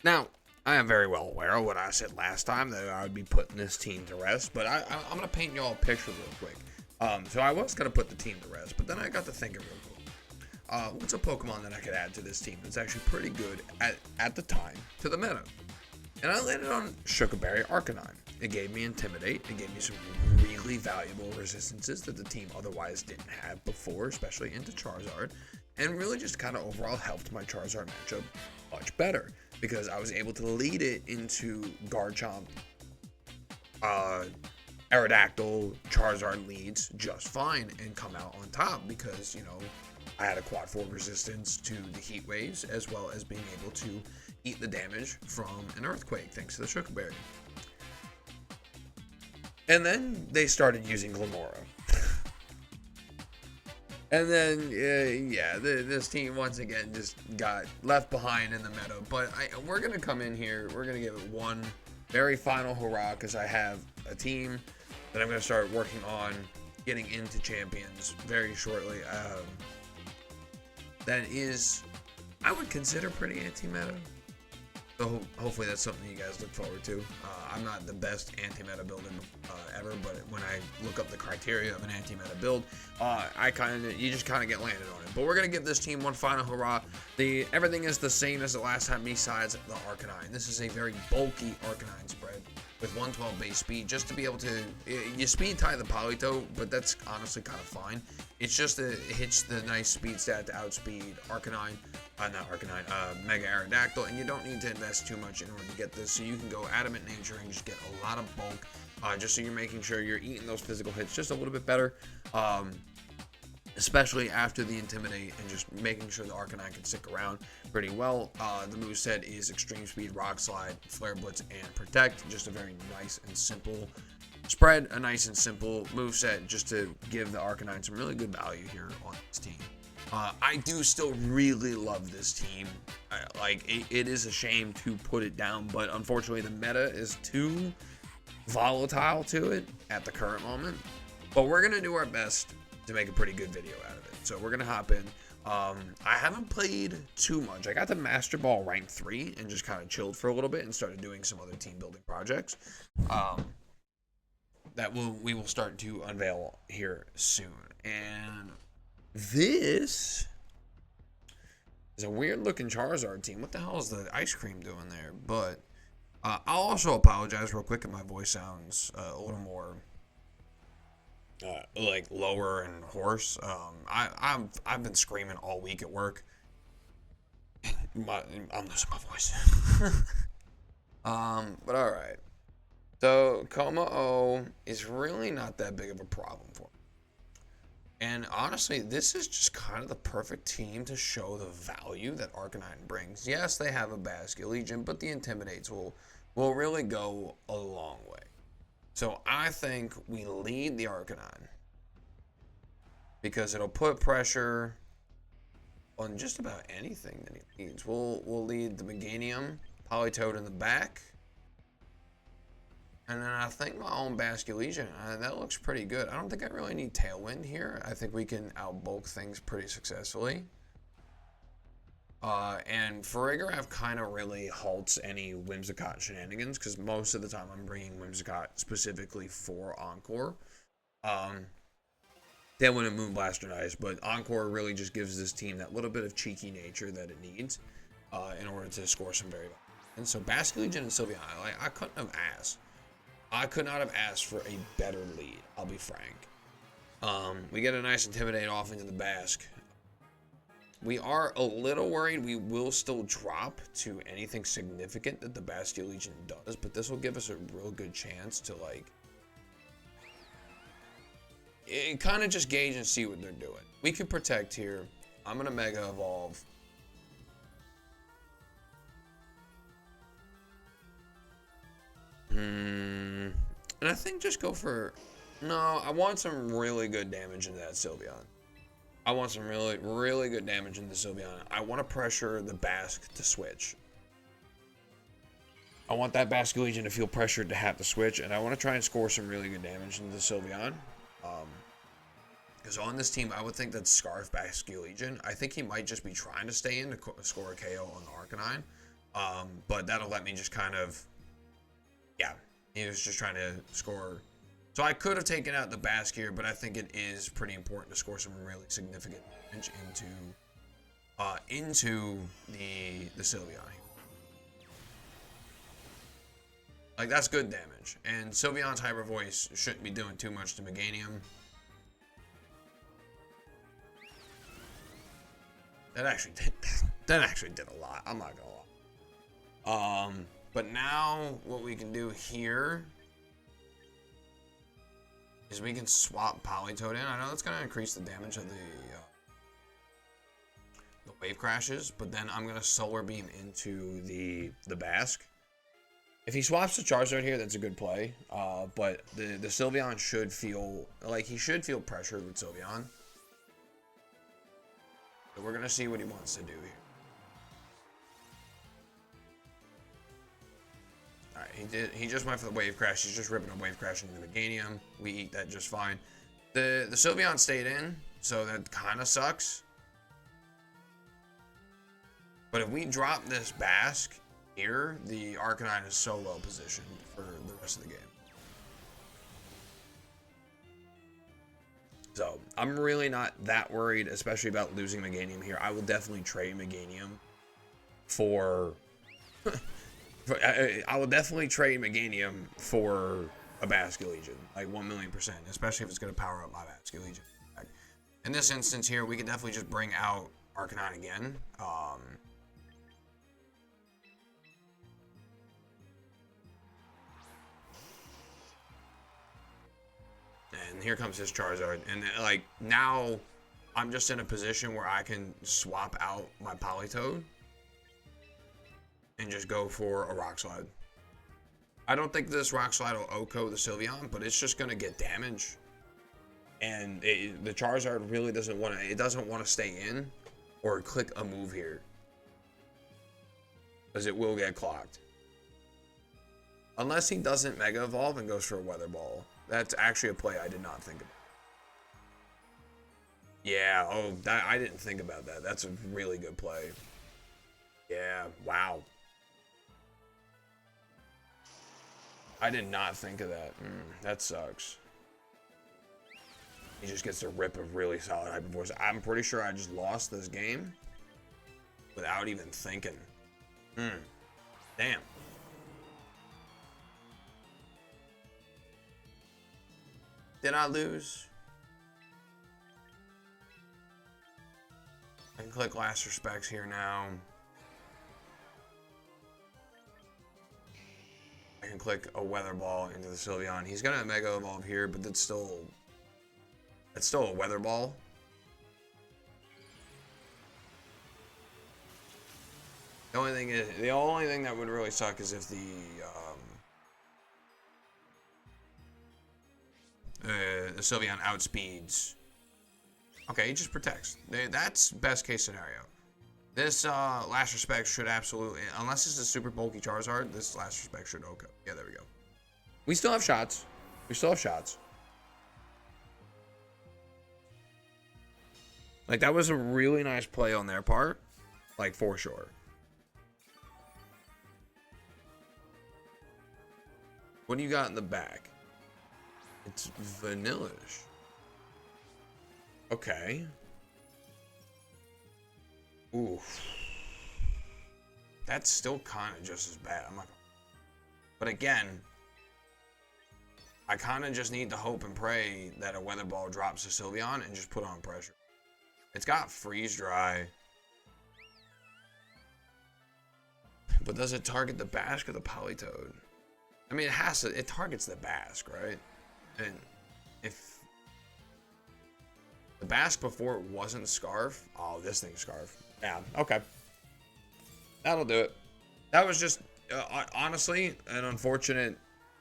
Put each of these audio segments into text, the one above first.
Now, I am very well aware of what I said last time, that I would be putting this team to rest, but I'm going to paint y'all a picture real quick. So I was going to put the team to rest, but then I got to thinking real quick. What's a Pokemon that I could add to this team that's actually pretty good at the time to the meta? And I landed on Shuca Arcanine. It gave me Intimidate. It gave me some really valuable resistances that the team otherwise didn't have before, especially into Charizard. And really just kind of overall helped my Charizard matchup much better, because I was able to lead it into Garchomp, Aerodactyl, Charizard leads just fine and come out on top because, I had a quad 4 resistance to the heat waves, as well as being able to eat the damage from an earthquake thanks to the Shuca Berry. And then they started using Glimmora. And then, this team once again just got left behind in the meta. But we're going to come in here, we're going to give it one very final hurrah, because I have a team that I'm going to start working on getting into champions very shortly. That is, I would consider pretty anti-meta. So hopefully that's something you guys look forward to. I'm not the best anti-meta builder ever, but when I look up the criteria of an anti-meta build, you just kind of get landed on it. But we're gonna give this team one final hurrah. Everything is the same as the last time besides the Arcanine. This is a very bulky Arcanine spread with 112 base speed, just to be able to, you speed tie the Politoed, but that's honestly kind of fine. It's just it hits the nice speed stat to outspeed Arcanine, Mega Aerodactyl, and you don't need to invest too much in order to get this, so you can go Adamant Nature and just get a lot of bulk, just so you're making sure you're eating those physical hits just a little bit better, especially after the Intimidate, and just making sure the Arcanine can stick around pretty well. The moveset is Extreme Speed, Rock Slide, Flare Blitz, and Protect. Just a very nice and simple spread, a nice and simple moveset, just to give the Arcanine some really good value here on this team. I do still really love this team. It is a shame to put it down, but unfortunately the meta is too volatile to it at the current moment. But we're going to do our best to make a pretty good video out of it. So we're going to hop in. I haven't played too much. I got to Master Ball rank 3 and just kind of chilled for a little bit and started doing some other team building projects that we will start to unveil here soon. And this is a weird looking Charizard team. What the hell is the ice cream doing there? But I'll also apologize real quick if my voice sounds a little more lower and hoarse. I've been screaming all week at work. I'm losing my voice. But all right. So Coma O is really not that big of a problem for me. And honestly, this is just kind of the perfect team to show the value that Arcanine brings. Yes, they have a Basculegion, but the Intimidates will really go a long way. So I think we lead the Arcanine, because it'll put pressure on just about anything that he needs. We'll lead the Meganium, Politoed in the back. And then I think my own Basculegion, that looks pretty good. I don't think I really need Tailwind here. I think we can outbulk things pretty successfully. And Farigiraf kind of really halts any Whimsicott shenanigans, because most of the time I'm bringing Whimsicott specifically for Encore. Tailwind and Moonblast are nice, but Encore really just gives this team that little bit of cheeky nature that it needs in order to score some very well. And so Basculegion and Sylveon, I couldn't have asked. I could not have asked for a better lead, I'll be frank. We get a nice Intimidate off into the Basque. We are a little worried we will still drop to anything significant that the Basculegion does, but this will give us a real good chance to, kind of just gauge and see what they're doing. We could Protect here. I'm going to Mega Evolve. And I think just go for... No, I want some really good damage into that Sylveon. I want some really, really good damage into Sylveon. I want to pressure the Basque to switch. I want that Basculegion to feel pressured to have to switch, and I want to try and score some really good damage into Sylveon. Because on this team, I would think that Scarf Basculegion, I think he might just be trying to stay in to score a KO on the Arcanine. But that'll let me just kind of, yeah, he was just trying to score. So I could have taken out the Basque here, but I think it is pretty important to score some really significant damage into the Sylveon. Like, that's good damage. And Sylveon's Hyper Voice shouldn't be doing too much to Meganium. That actually did a lot. I'm not gonna lie. But now what we can do here is we can swap Politoed in. I know that's gonna increase the damage of the wave crashes, but then I'm gonna Solar Beam into the Basque. If he swaps the Charizard here, that's a good play. But the Sylveon should feel like he should feel pressured with Sylveon. So we're gonna see what he wants to do here. Alright, he just went for the Wave Crash. He's just ripping a Wave Crash into the Meganium. We eat that just fine. The Sylveon stayed in, so that kind of sucks. But if we drop this Basque here, the Arcanine is so low positioned for the rest of the game. So, I'm really not that worried, especially about losing Meganium here. I will definitely trade Meganium for... I will definitely trade Meganium for a Basque Legion, like 1,000,000%, especially if it's going to power up my Basque Legion. In this instance here, we can definitely just bring out Arcanine again. And here comes his Charizard. And like now I'm just in a position where I can swap out my Politoed and just go for a Rock Slide. I don't think this Rock Slide will OHKO the Sylveon, but it's just gonna get damage. And the Charizard really doesn't want to stay in or click a move here, because it will get clocked. Unless he doesn't Mega Evolve and goes for a Weather Ball. That's actually a play I did not think about. Yeah, I didn't think about that. That's a really good play. Yeah, wow. I did not think of that. That sucks. He just gets to rip a really solid Hyper Voice. I'm pretty sure I just lost this game without even thinking. Damn. Did I lose? I can click Last Respects here now. I can click a Weather Ball into the Sylveon. He's gonna Mega Evolve here, but that's still a Weather Ball. The only thing that would really suck is if the Sylveon outspeeds. Okay, he just protects. That's best case scenario. This Last Respect should absolutely, unless it's a super bulky Charizard, this Last Respect should OHKO. Yeah, there we go. We still have shots. Like, that was a really nice play on their part. Like, for sure. What do you got in the back? It's vanillish. Okay. Ooh. That's still kind of just as bad. I'm not gonna... But again, I kind of just need to hope and pray that a Weather Ball drops the Sylveon and just put on pressure. It's got Freeze Dry. But does it target the Basque or the Politoed? I mean, it targets the Basque, right? And if the Basque before it wasn't Scarf, oh, this thing's Scarf. Yeah, okay. That'll do it. That was just, honestly, an unfortunate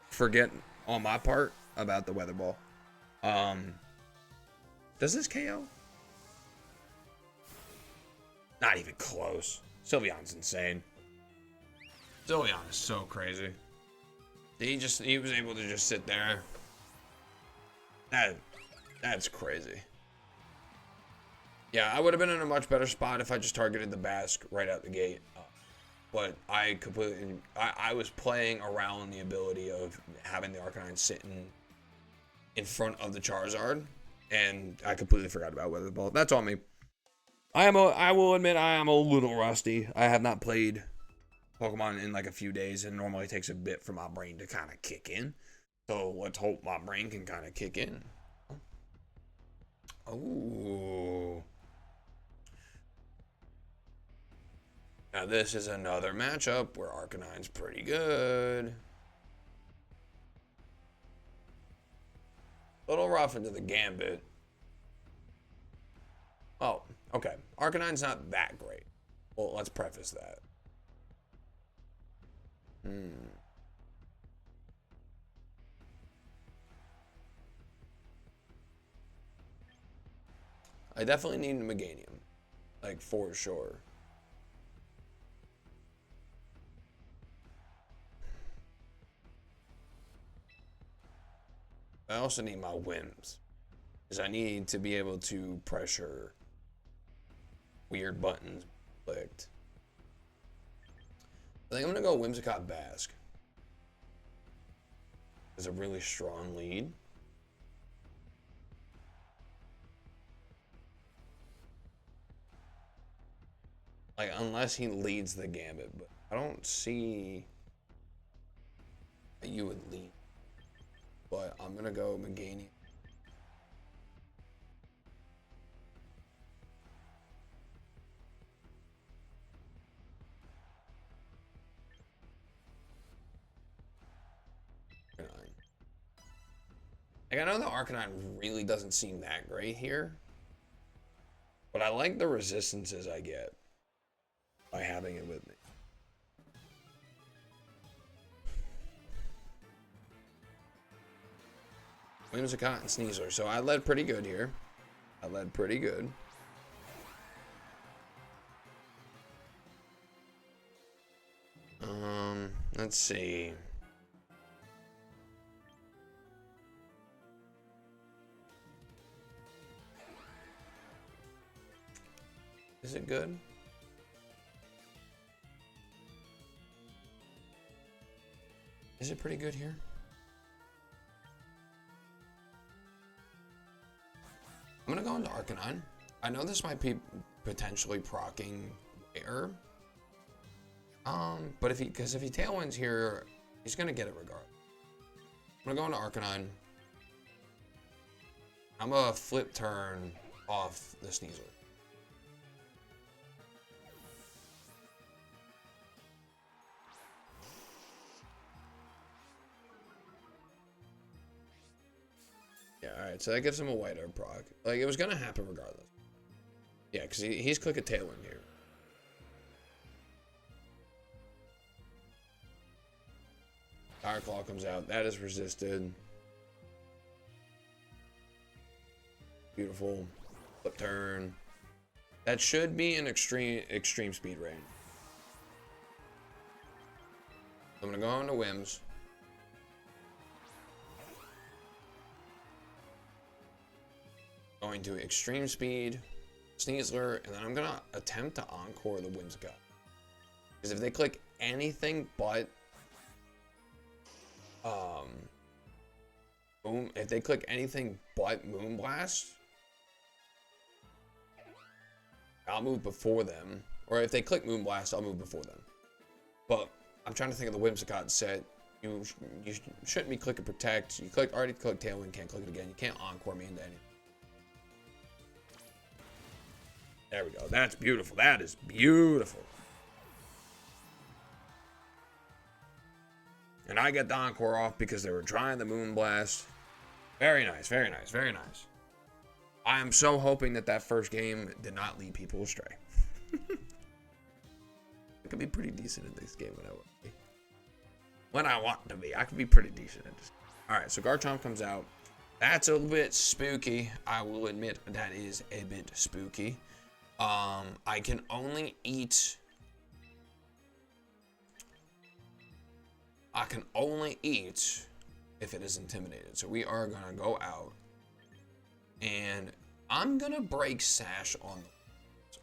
forget on my part about the Weather Ball. Does this KO? Not even close. Sylveon's insane. Sylveon is so crazy. He was able to just sit there. That's crazy. Yeah, I would have been in a much better spot if I just targeted the Basque right out the gate. but I was playing around the ability of having the Arcanine sitting in front of the Charizard, and I completely forgot about Weather Ball. That's on me. I will admit I am a little rusty. I have not played Pokemon in like a few days, and normally it takes a bit for my brain to kind of kick in. So let's hope my brain can kind of kick in. Oh. Now this is another matchup where Arcanine's pretty good. A little rough into the Gambit. Oh, okay. Arcanine's not that great. Well, let's preface that. I definitely need a Meganium. Like, for sure. I also need my whims. Because I need to be able to pressure weird buttons clicked. I think I'm going to go Whimsicott Basque. It's a really strong lead. Like, unless he leads the Gambit, but I don't see that you would lead. But I'm going to go Meganium. Like, I know the Arcanine really doesn't seem that great here, but I like the resistances I get by having it with me. Whimsicott and Sneasler. So I led pretty good here. I led pretty good. Let's see. Is it good? Is it pretty good here? I'm gonna go into Arcanine. I know this might be potentially proccing air. But if he tailwinds here, he's gonna get it regardless. I'm gonna go into Arcanine. I'm gonna flip turn off the Sneasler. Yeah, alright, so that gives him a white herb proc. Like, it was gonna happen regardless. Yeah, because he's click a tailwind here. Fire Claw comes out. That is resisted. Beautiful. Flip turn. That should be an extreme speed range. I'm gonna go on to Whims. Going to extreme speed, Sneasler, and then I'm gonna attempt to encore the Whimsicott. Because if they click anything but if they click anything but Moonblast, I'll move before them. Or if they click Moonblast, I'll move before them. But I'm trying to think of the Whimsicott set. You shouldn't be clicking Protect. You already clicked Tailwind, can't click it again. You can't encore me into anything. There we go. That's beautiful. That is beautiful. And I get the encore off because they were trying the Moonblast. Very nice, very nice, very nice. I am so hoping that first game did not lead people astray. I could be pretty decent in this game when I want to be. When I want to be. I could be pretty decent in this. Alright, so Garchomp comes out. That's a bit spooky. I will admit that is a bit spooky. I can only eat if it is intimidated. So we are gonna go out and I'm gonna break Sash on the,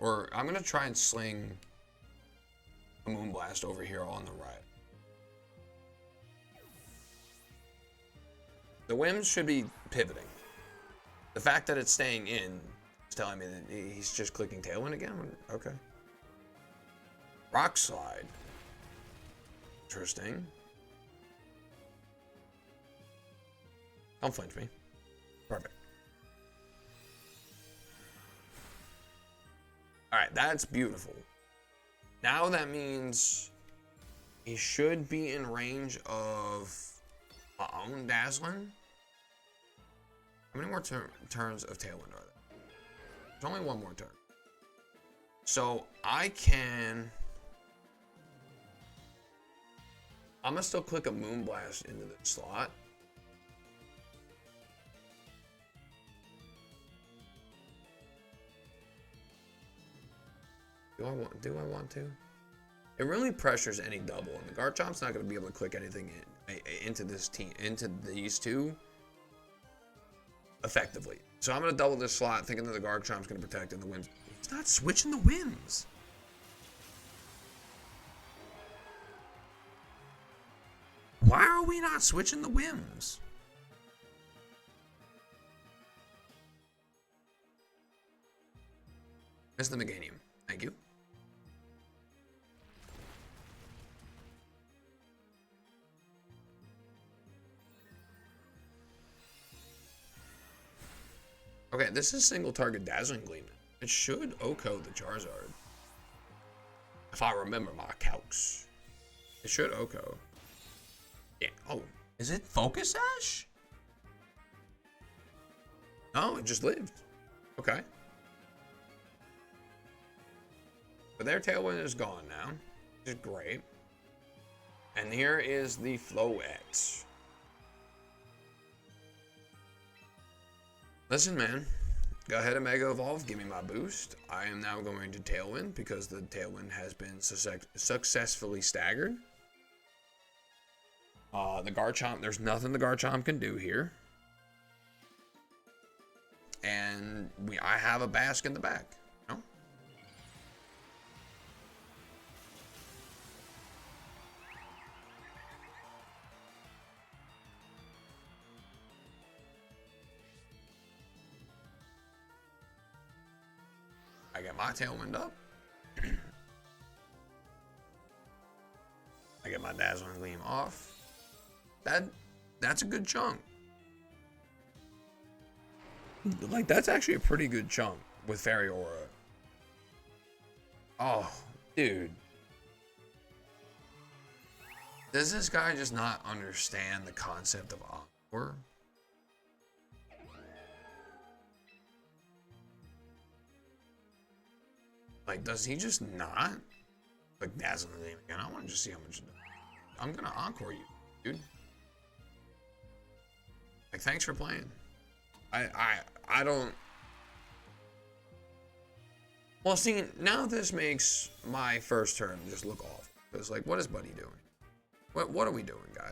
or I'm gonna try and sling a Moonblast over here on the right. The Whims should be pivoting. The fact that it's staying in is telling me that he's just clicking Tailwind again. Okay. Rock Slide. Interesting. Don't flinch me. Perfect. Alright, that's beautiful. Now that means he should be in range of my own Dazzling. How many more turns of Tailwind are there? There's only one more turn. So I can... I'm going to still click a Moonblast into the slot. Do I want to? It really pressures any double, and the Garchomp's not going to be able to click anything into this team, into these two effectively. So I'm going to double this slot, thinking that the Garchomp's going to protect in the Whims. He's not switching the Whims. Why are we not switching the Whims? That's the Meganium. Thank you. Okay, this is single target Dazzling Gleam. It should OHKO the Charizard. If I remember my calcs. It should OHKO. Yeah. Oh, is it Focus Sash? No, it just lived. Okay. But their Tailwind is gone now, which is great. And here is the Flow X. Listen, man. Go ahead and Mega Evolve. Give me my boost. I am now going to Tailwind because the Tailwind has been successfully staggered. The Garchomp, there's nothing the Garchomp can do here. And I have a Bask in the back. No? I get my Tailwind up. I get my Dazzling Gleam off. That's a good chunk. Like, that's actually a pretty good chunk with Fairy Aura. Oh, dude. Does this guy just not understand the concept of Encore? Like, does he just not? Like, Dazzling Gleam again. I want to just see how much. I'm gonna Encore you, dude. Like, thanks for playing. I don't. Well, see, now this makes my first turn just look awful. It's like, what is Buddy doing? What are we doing, guy?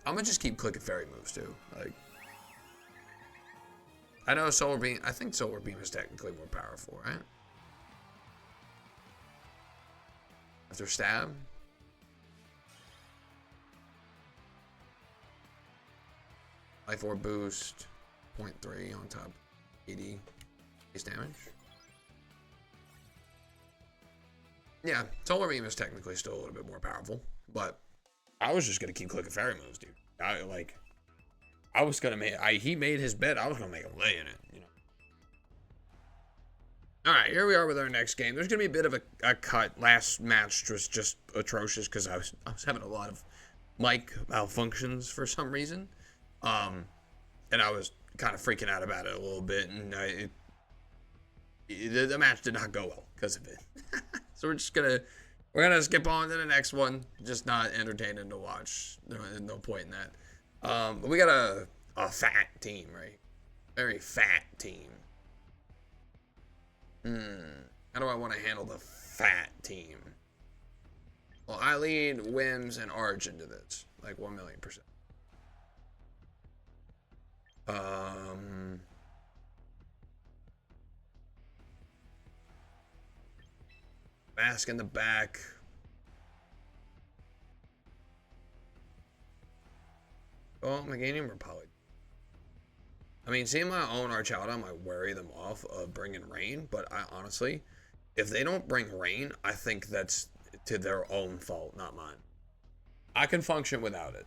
I'm gonna just keep clicking fairy moves too. Like, I know Solar Beam. I think Solar Beam is technically more powerful, right? After stab. Life Orb boost, 0.3 on top, 80 base damage. Yeah, Solar Beam is technically still a little bit more powerful, but I was just gonna keep clicking fairy moves, dude. I was gonna make. He made his bet. I was gonna make him lay in it, you know. All right, here we are with our next game. There's gonna be a bit of a cut. Last match was just atrocious because I was having a lot of mic malfunctions for some reason. And I was kind of freaking out about it a little bit, and the match did not go well because of it. So we're gonna skip on to the next one. Just not entertaining to watch. No point in that. But we got a fat team, right? Very fat team. How do I want to handle the fat team? Well, I lead Whims and Arch into this, like 1,000,000%. Mask in the back. Well, Meganium or Poly. I mean, seeing my own Archalda might worry them off of bringing rain, but I honestly, if they don't bring rain, I think that's to their own fault, not mine. I can function without it.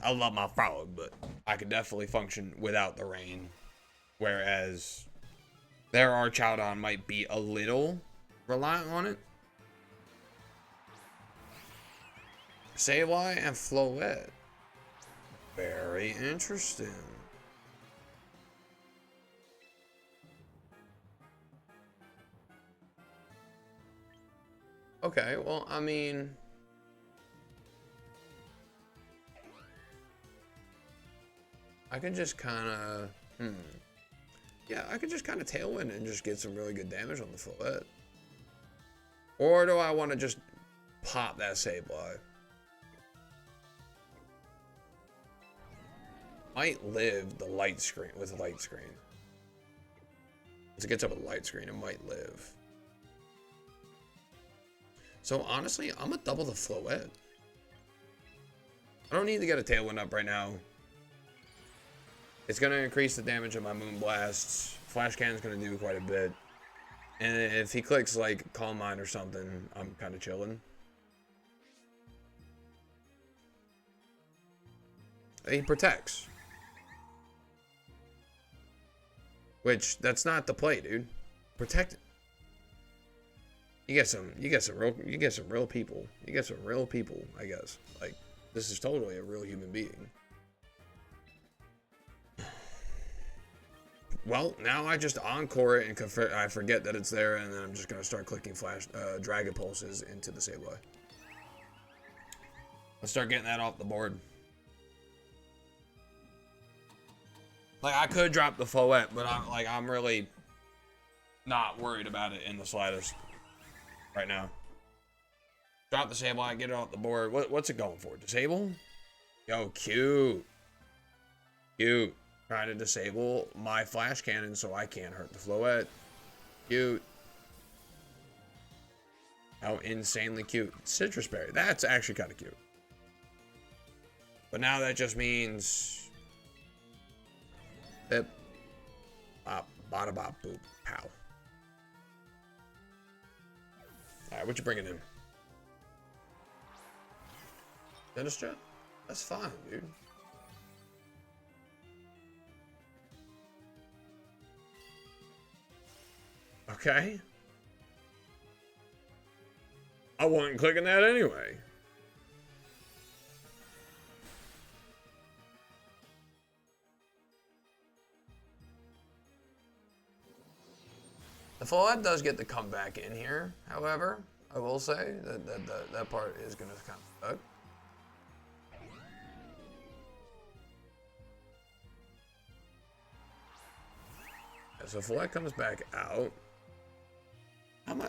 I love my frog, but I could definitely function without the rain. Whereas their Archalda might be a little reliant on it. Sableye and Floette. Very interesting. Okay, well, I mean, I could just kind of, yeah, I could just kind of tailwind and just get some really good damage on the Floette. Or do I want to just pop that Sableye? Might live the light screen with a light screen. Once it gets up with a light screen, it might live. So honestly, I'm gonna double the Floette. I don't need to get a Tailwind up right now. It's gonna increase the damage of my Moonblasts. Flash Cannon's gonna do quite a bit. And if he clicks like Calm Mind or something, I'm kind of chilling. He protects. Which, that's not the play, dude. Protect it. You get some real people. You get some real people, I guess. Like, this is totally a real human being. Well, now I just encore it and I forget that it's there, and then I'm just gonna start clicking Dragon Pulses into the Sableye. Let's start getting that off the board. Like, I could drop the Floette, but I'm really not worried about it in the slightest right now. Drop the Sableye, get it off the board. What's it going for? Disable? Yo, cute. Cute. Trying to disable my Flash Cannon so I can't hurt the Floette. Cute. How insanely cute. Citrus Berry. That's actually kind of cute. But now that just means... Bip. Bop. Bada bop boop. Pow. Alright, what you bringing in? Sinister? That's fine, dude. Okay. I wasn't clicking that anyway. The Floette does get to come back in here, however, I will say that part is going to kind of suck. Yeah, so Floette comes back out.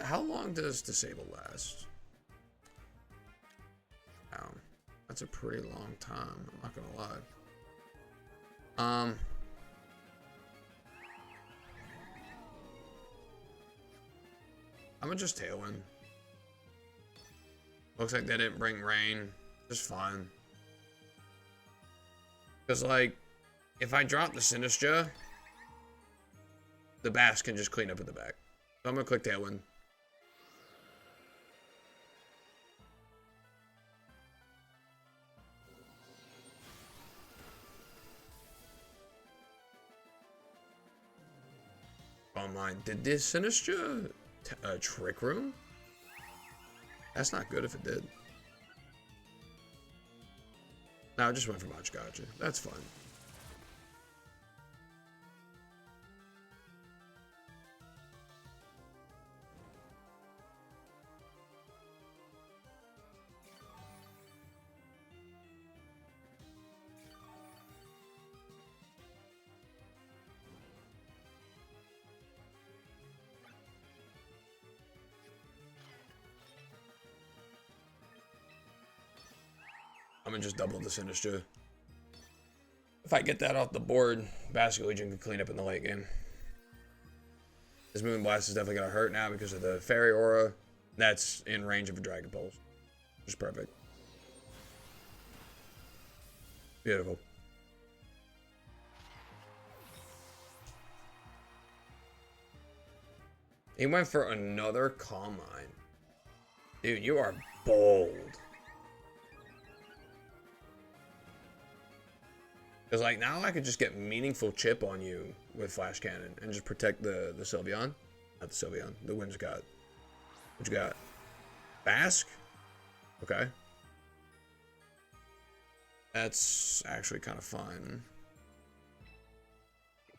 How long does Disable last? Wow, that's a pretty long time, I'm not gonna lie. I'm gonna just Tailwind. Looks like they didn't bring rain. Just fine. Because, like, if I drop the Sinistra, the Bass can just clean up in the back. So I'm gonna click Tailwind. Oh my, did this Sinistra Trick Room? That's not good if it did. No, I just went for Much Gotcha. That's fine. I'm gonna just double the Sinistra. If I get that off the board, Basket Legion can clean up in the late game. This Moonblast is definitely going to hurt now because of the Fairy Aura. That's in range of a Dragon Pulse. Just perfect. Beautiful. He went for another Calm Mind. Dude, you are bold. Because, like, now I could just get meaningful chip on you with Flash Cannon and just protect the Sylveon. Not the Sylveon, the Whimsicott. What you got? Bask? Okay. That's actually kind of fun.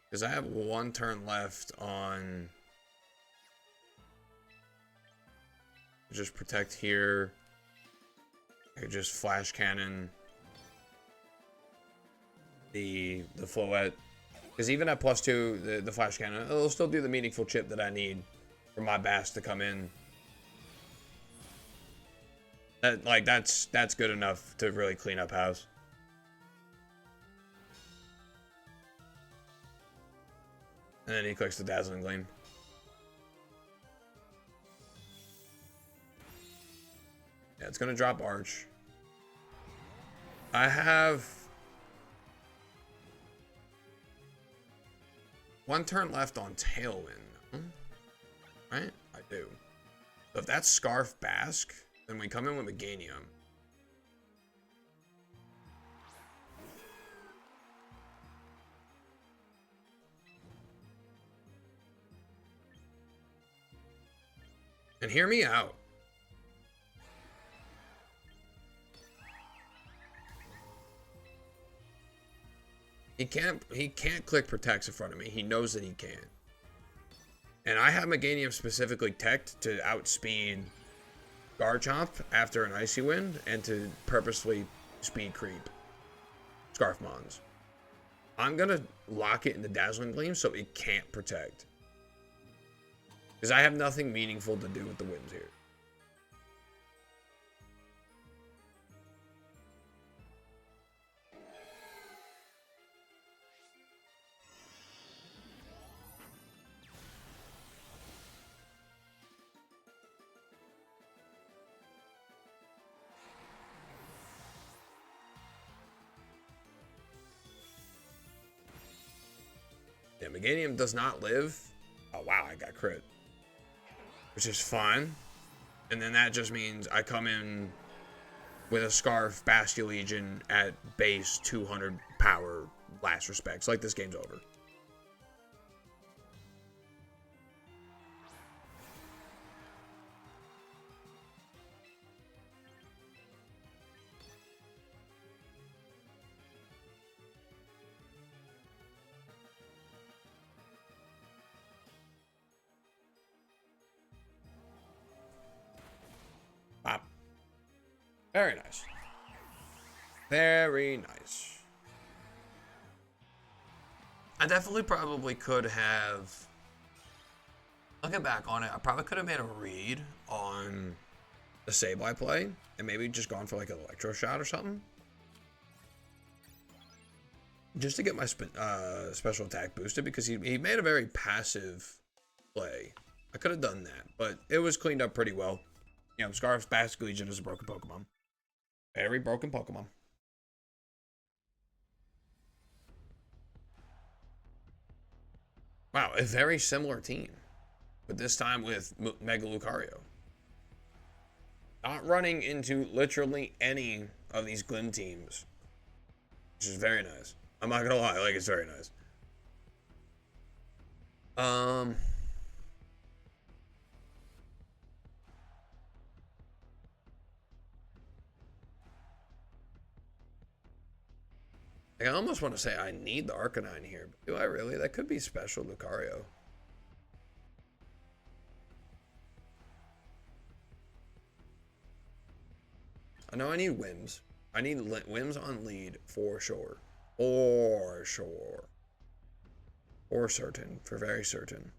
Because I have one turn left on... Just protect here. I could just Flash Cannon the Floette. Because even at +2, the Flash Cannon, it'll still do the meaningful chip that I need for my Bass to come in. That's good enough to really clean up house. And then he clicks the Dazzling Gleam. Yeah, it's gonna drop Arch. I have one turn left on Tailwind. Right? I do. So if that's Scarf Bask, then we come in with Meganium. And hear me out. He can't click Protects in front of me. He knows that he can't. And I have Meganium specifically teched to outspeed Garchomp after an Icy Wind and to purposely speed creep Scarf Mons. I'm gonna lock it in the Dazzling Gleam so it can't protect. Because I have nothing meaningful to do with the Winds here. Yeah, Meganium does not live. Oh, wow, I got crit. Which is fine. And then that just means I come in with a Scarf Basculegion at base 200 power last respects. Like, this game's over. Pop. Very nice. Very nice. I definitely probably could have... Looking back on it, I probably could have made a read on the Sableye play and maybe just gone for like an Electro Shot or something. Just to get my special attack boosted because he made a very passive play. I could have done that, but it was cleaned up pretty well. You know, Scarf's Basculegion is a broken Pokemon. Very broken Pokemon. Wow, a very similar team. But this time with Mega Lucario. Not running into literally any of these Glim teams. Which is very nice. I'm not gonna lie, like, it's very nice. I almost want to say I need the Arcanine here, but do I really? That could be special Lucario. I know I need Whims. I need Whims on lead for sure. For sure. For certain. For very certain.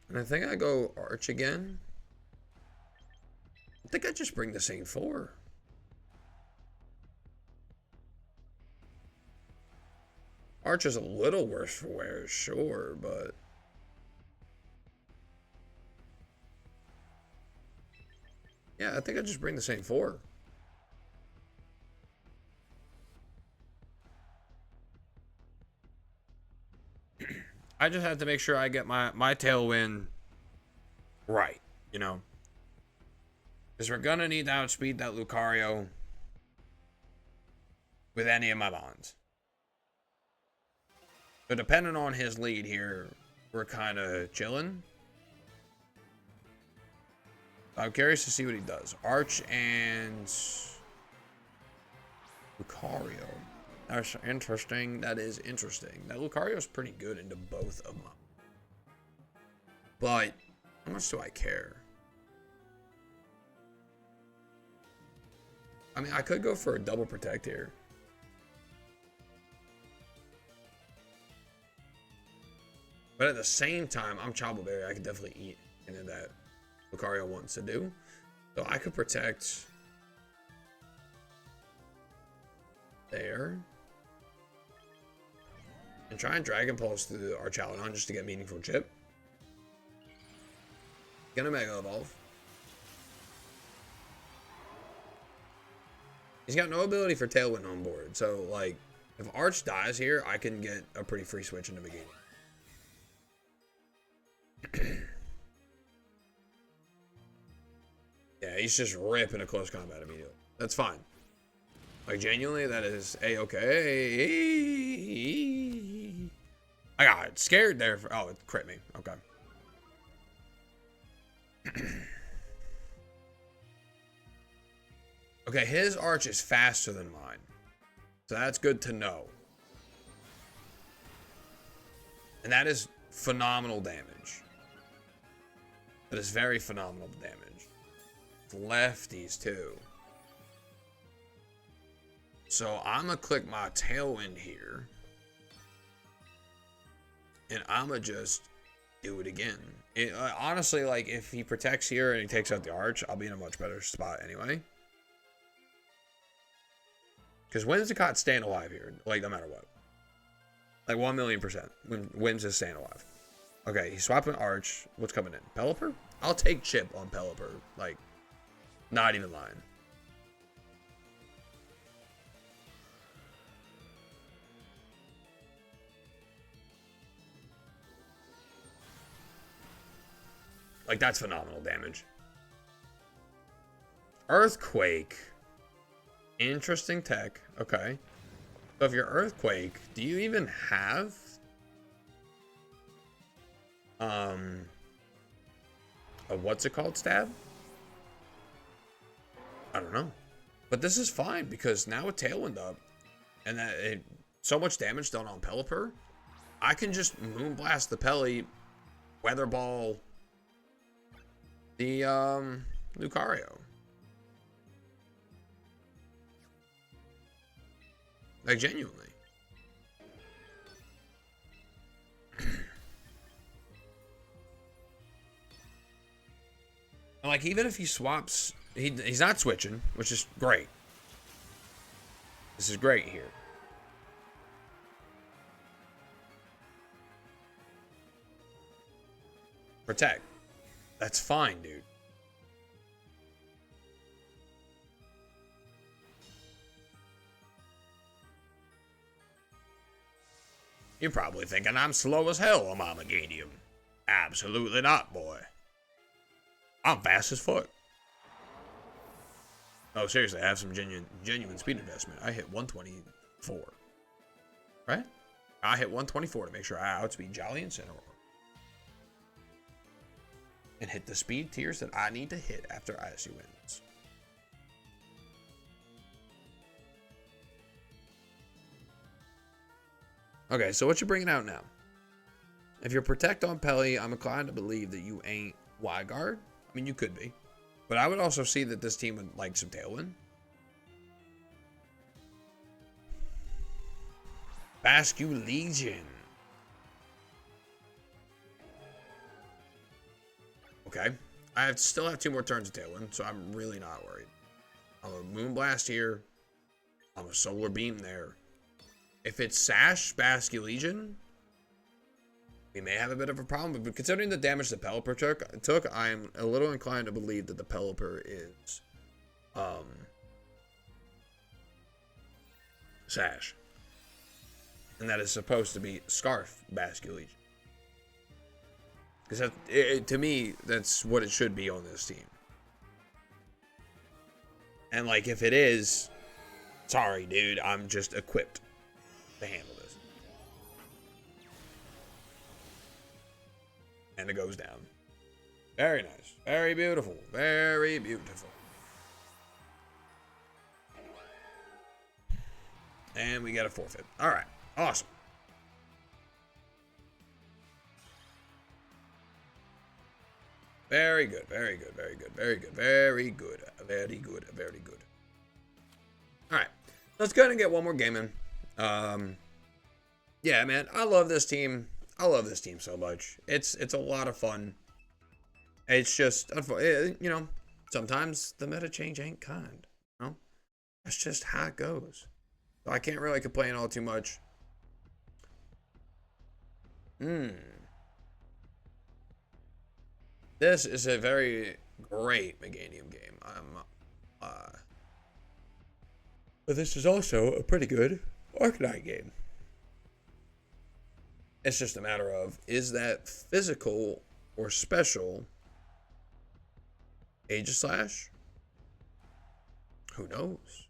And I think I go Arch again. think I just bring the same 4. Arch is a little worse for wear, sure, but... yeah, I think I just bring the same 4. I just have to make sure I get my tailwind right, you know? Because we're going to need to outspeed that Lucario with any of my bonds. So depending on his lead here, we're kind of chilling. I'm curious to see what he does. Arch and Lucario. That's interesting. That is interesting. That Lucario is pretty good into both of them. But how much do I care? I mean, I could go for a double protect here. But at the same time, I'm Chobble Berry. I could definitely eat into that Lucario wants to do. So I could protect there. And try and Dragon Pulse through the Archaludon just to get meaningful chip. Gonna Mega Evolve. He's got no ability for Tailwind on board. So, like, if Arch dies here, I can get a pretty free switch into Meganium. Yeah, he's just ripping a close combat immediately. That's fine. Like, genuinely, that is A-okay. I got scared there. Oh, it crit me. Okay. Okay, his Arch is faster than mine. So that's good to know. And that is phenomenal damage. That is very phenomenal damage. Lefties too. So I'm gonna click my Tailwind here. And I'm gonna just do it again. Honestly, like, if he protects here and he takes out the Arch, I'll be in a much better spot anyway. Because Whimsicott staying alive here, like, no matter what. Like, 1,000,000%. Whims is staying alive. Okay, he's swapping Arch. What's coming in? Pelipper? I'll take Chip on Pelipper. Like, not even lying. Like, that's phenomenal damage. Earthquake. Interesting tech. Okay. So if you're Earthquake, do you even have a what's it called stab? I don't know. But this is fine because now with Tailwind up and that so much damage done on Pelipper, I can just Moonblast the Pelly, Weather Ball the Lucario. Like, genuinely. Like, even if he swaps, he's not switching, which is great. This is great here. Protect. That's fine, dude. You're probably thinking I'm slow as hell on my Meganium. Absolutely not, boy. I'm fast as fuck. Oh, seriously, I have some genuine speed investment. I hit 124. Right? I hit 124 to make sure I outspeed Jolly and Cinnamon. And hit the speed tiers that I need to hit after ISU wins. Okay, so what you bringing out now? If you're Protect on Pelly, I'm inclined to believe that you ain't Wyguard. I mean, you could be. But I would also see that this team would like some Tailwind. Bascu Legion. Okay. still have 2 more turns of Tailwind, so I'm really not worried. I'm a Moonblast here. I'm a Solar Beam there. If it's Sash, Basculegion, we may have a bit of a problem. But considering the damage the Pelipper took, I'm a little inclined to believe that the Pelipper is Sash. And that is supposed to be Scarf Basculegion. Because to me, that's what it should be on this team. And like, if it is, sorry, dude, I'm just equipped to handle this. And it goes down. Very nice. Very beautiful. Very beautiful. And we got a forfeit. All right. Awesome. Very good. Very good. Very good. Very good. Very good. Very good. Very good. All right. Let's go ahead and get one more game in. Yeah, man. I love this team. I love this team so much. It's a lot of fun. It's just, you know, sometimes the meta change ain't kind. You know? That's just how it goes. So I can't really complain all too much. This is a very great Meganium game. But this is also a pretty good Arcanine game. It's just a matter of, is that physical or special Aegislash? Who knows?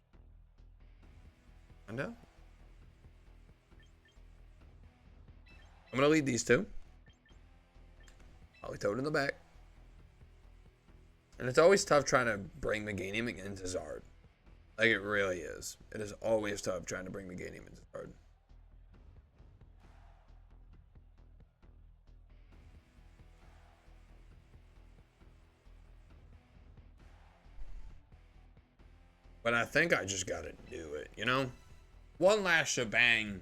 I know. I'm going to lead these two. Politoed in the back. And it's always tough trying to bring Meganium into Zard. Like, it really is. It is always tough trying to bring Meganium into Zard. But I think I just gotta do it, you know? One last shebang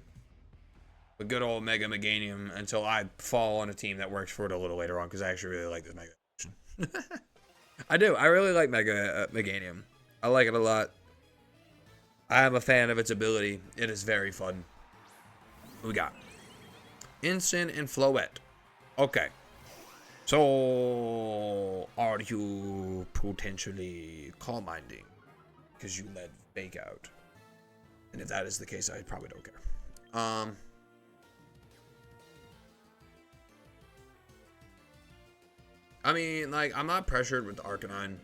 with good old Mega Meganium until I fall on a team that works for it a little later on, because I actually really like this Mega Evolution. I do. I really like Mega Meganium. I like it a lot. I am a fan of its ability. It is very fun. What we got? Incin and Floette. Okay. So, are you potentially calm-minding? Because you let Fake out. And if that is the case, I probably don't care. I mean, like, I'm not pressured with the Arcanine.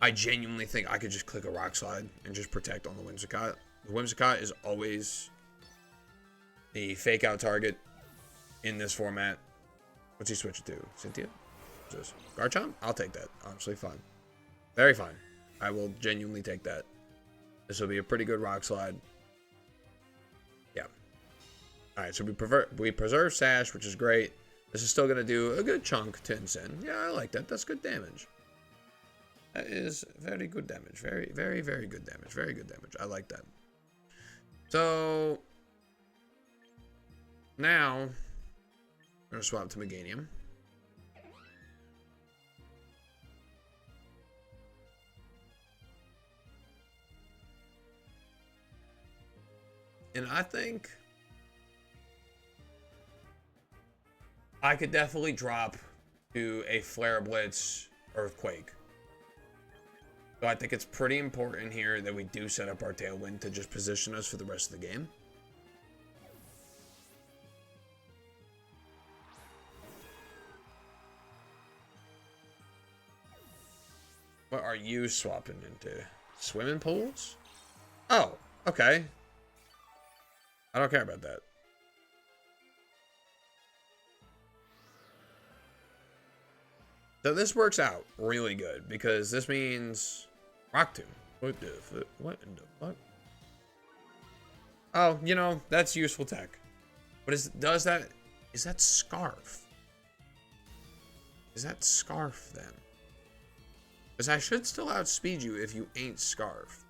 I genuinely think I could just click a Rock Slide and just protect on the Whimsicott. The Whimsicott is always the fake out target in this format. What's he switch it to? Cynthia? What's this? Garchomp? I'll take that. Honestly, fine. Very fine. I will genuinely take that. This will be a pretty good Rock Slide. Yeah. Alright, so we preserve Sash, which is great. This is still going to do a good chunk to Incin. Yeah, I like that. That's good damage. That is very good damage. Very, very, very good damage. Very good damage. I like that. So, now, I'm going to swap to Meganium. And I think I could definitely drop to a Flare Blitz Earthquake. So I think it's pretty important here that we do set up our Tailwind to just position us for the rest of the game. What are you swapping into? Swimming pools? Oh, okay. I don't care about that. So this works out really good because this means Rock Tomb. What in the fuck? Oh, you know, that's useful tech. But is that Scarf? Is that Scarf then? Because I should still outspeed you if you ain't Scarf.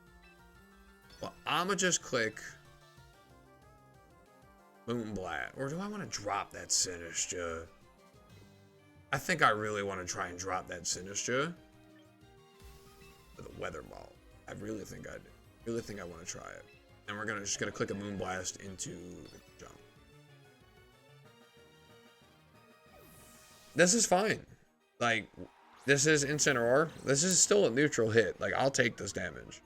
Well, I'ma just click Moonblast. Or do I want to drop that Sinister? I think I really want to try and drop that Sinistra with a Weather Ball. I really think I do. Really think I want to try it. And we're just gonna click a Moonblast into the jump. This is fine. Like, this is Incineroar. This is still a neutral hit. Like, I'll take this damage.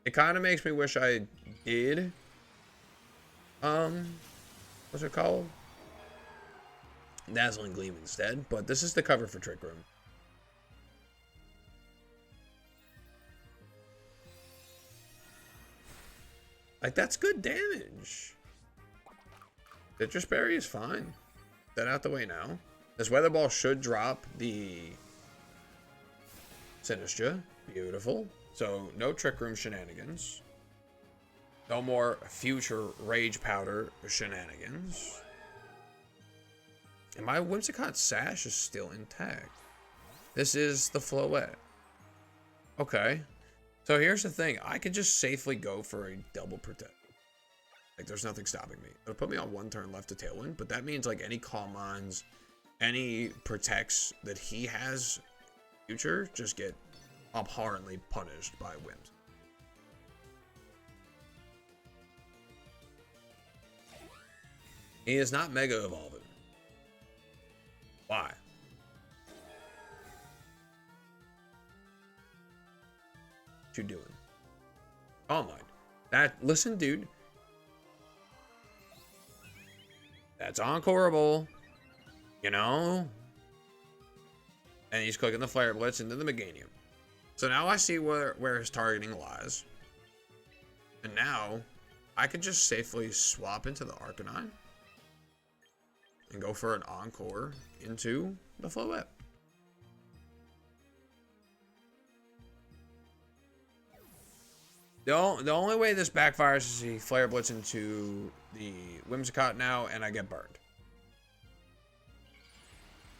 It kind of makes me wish I did. What's it called? Dazzling Gleam instead. But this is the cover for Trick Room. Like, that's good damage. Citrus Berry is fine. That out the way now. This Weather Ball should drop the Sinistra. Beautiful. So, no Trick Room shenanigans. No more future Rage Powder shenanigans. And my Whimsicott Sash is still intact. This is the Floette. Okay. So here's the thing. I could just safely go for a double protect. Like, there's nothing stopping me. It'll put me on 1 turn left to Tailwind, but that means, like, any Calm Minds, any protects that he has future just get abhorrently punished by Whims. He is not Mega Evolving. Why? What you doing? Calm Mind. That, listen, dude. That's Encoreable. You know? And he's clicking the Flare Blitz into the Meganium. So now I see where his targeting lies. And now, I could just safely swap into the Arcanine. And go for an Encore into the Floette. The only way this backfires is he Flare Blitz into the Whimsicott now, and I get burned.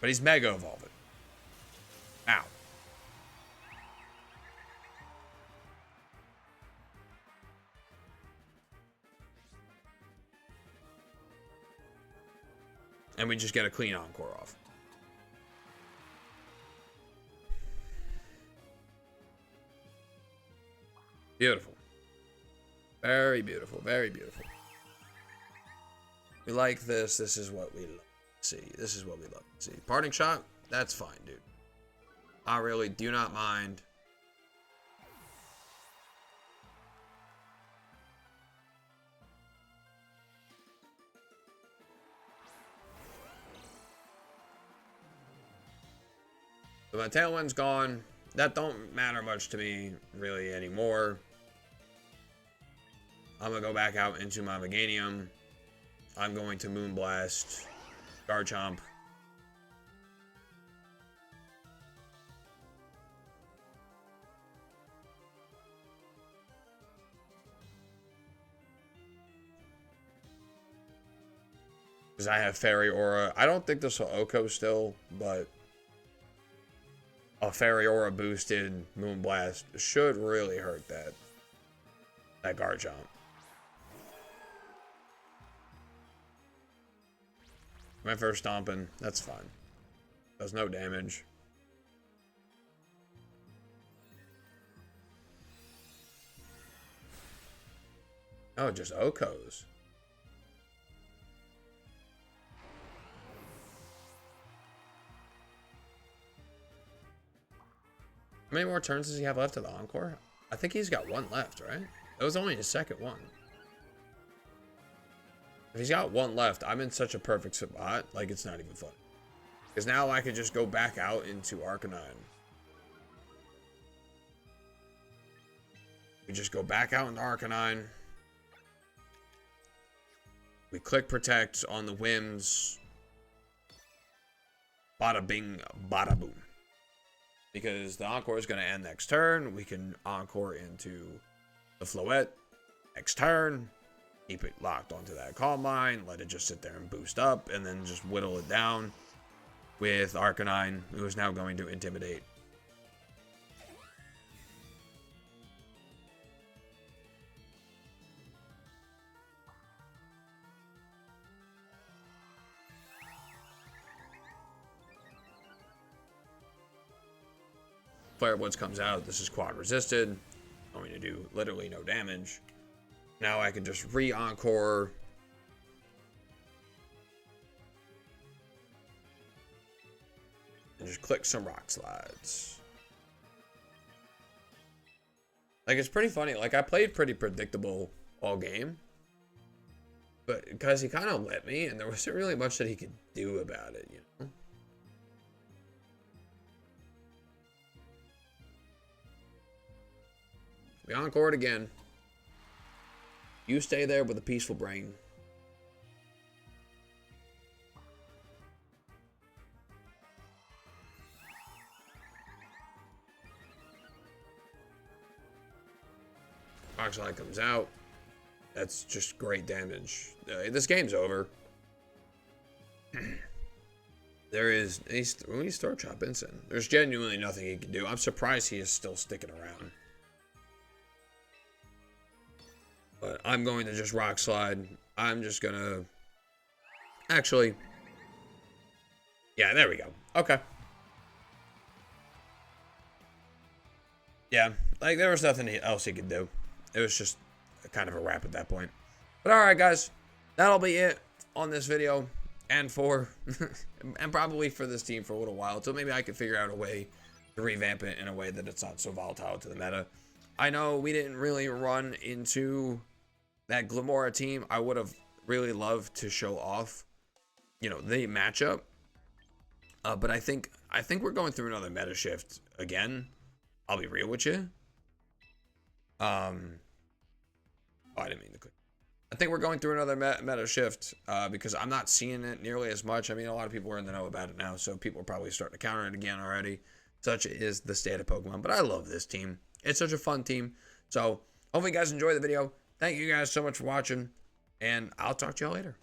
But he's Mega Evolving. Ow. And we just get a clean Encore off. Beautiful. Very beautiful. Very beautiful. We like this. This is what we love to see. This is what we love to see. Parting Shot? That's fine, dude. I really do not mind. So my Tailwind's gone. That don't matter much to me, really, anymore. I'm going to go back out into my Meganium. I'm going to Moonblast. Garchomp. Because I have Fairy Aura. I don't think this will Oko still, but a Fairy Aura boosted Moonblast should really hurt that Garchomp. My first stomping, that's fine. Does no damage. Oh, just Okos. How many more turns does he have left of the Encore? I think he's got 1 left, right? That was only his second one. If he's got 1 left, I'm in such a perfect spot, like it's not even fun. Because now I could just go back out into Arcanine. We just go back out into Arcanine. We click Protect on the Whims. Bada bing, bada boom. Because the Encore is going to end next turn. We can Encore into the Floette next turn. Keep it locked onto that Calm Mind. Let it just sit there and boost up. And then just whittle it down with Arcanine, who is now going to Intimidate. Flare Blitz comes out. This is quad resisted. Going to do literally no damage. Now I can just re-encore. And just click some rock slides. Like, it's pretty funny. Like, I played pretty predictable all game. But because he kind of let me, and there wasn't really much that he could do about it, you know? We encore it again. You stay there with a peaceful brain. Rock Slide comes out. That's just great damage. This game's over. There is... When you start Chop Ensign, there's genuinely nothing he can do. I'm surprised he is still sticking around. But I'm going to just Rock Slide. I'm just going to... Actually... Yeah, there we go. Okay. Yeah, like, there was nothing else he could do. It was just kind of a wrap at that point. But alright, guys. That'll be it on this video. And for... and probably for this team for a little while. So maybe I could figure out a way to revamp it in a way that it's not so volatile to the meta. I know we didn't really run into that Glimmora team. I would have really loved to show off, you know, the matchup. But I think we're going through another meta shift again. I'll be real with you. Oh, I didn't mean to click. I think we're going through another meta shift because I'm not seeing it nearly as much. I mean, a lot of people are in the know about it now, so people are probably starting to counter it again already. Such is the state of Pokemon. But I love this team. It's such a fun team. So hopefully you guys enjoy the video. Thank you guys so much for watching, and I'll talk to y'all later.